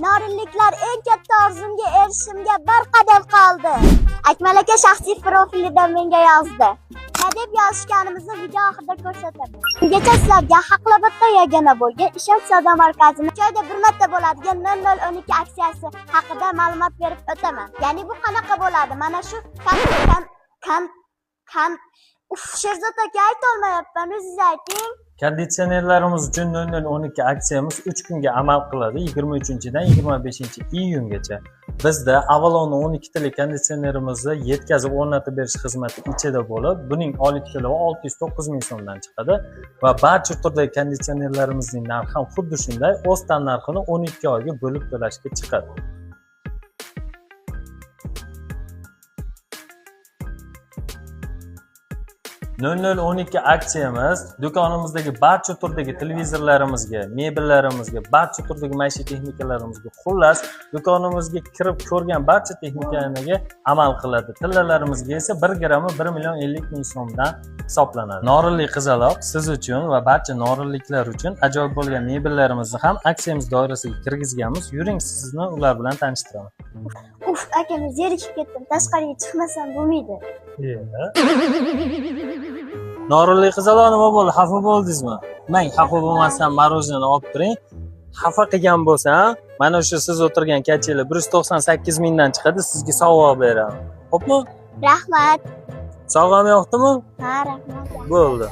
Norinliklar eng katta orzumga erishishimga bir qadam qoldi. Akmal aka shaxsiy profilidan menga yozdi. Nima deb yozishganimizni video oxirida ko'rsataman. Ungacha sizlarga Haqlobodda yagona bo'lgan Ishonch savdo markazini joyda bir marta bo'ladigan 0012 aksiyasi haqida ma'lumot berib o'taman. Ya'ni bu qanaqa bo'ladi? Mana shu Sherzod aka aytolmayapman, o'zingiz ayting. Konditsionerlarimiz uchun 0012 aksiyamiz 3 kunga amal qiladi, 23-dan 25-iyungacha. Bizda Avalon 12 talik konditsionerimizni yetkazib o'rnatib berish xizmati ichida bo'lib, buning oylik to'lovi 609 ming so'mdan chiqadi va barcha turdagi konditsionerlarimizning narxi ham xuddi shunday, o'z tan narxini 12 oyga bo'lib to'lashga chiqadi. aksiyamiz do'konimizdagi barcha turdagi televizorlarimizga, mebellarimizga, barcha turdagi maishiy texnikalarimizga, xullas do'konimizga kirib ko'rgan barcha texnikaga amal qiladi. Tillalarimizga esa 1 grammi 1,50 ming so'mdan hisoblanadi. Norinli qizaloq siz uchun va barcha norinliklar uchun ajoyib bo'lgan mebellarimizni ham aksiyamiz doirasiga kirgizganmiz. Yuring, sizni ular bilan tanishtiraman. Uf, akam zerikib ketdim. Tashqariga chiqmasam bo'lmaydi. Norinli qizaloq nima bo'ldi? Xafa bo'ldingizmi? Mang, xafa bo'lmasdan marojnani olib turing. Xafa qilgan bo'lsam, mana shu siz o'tirgan kachalar 198 mingdan chiqadi, sizga sovg'a beraman. Xo'pmi? Rahmat. Sovg'am yoqdimi? Ha, rahmat. Bo'ldi.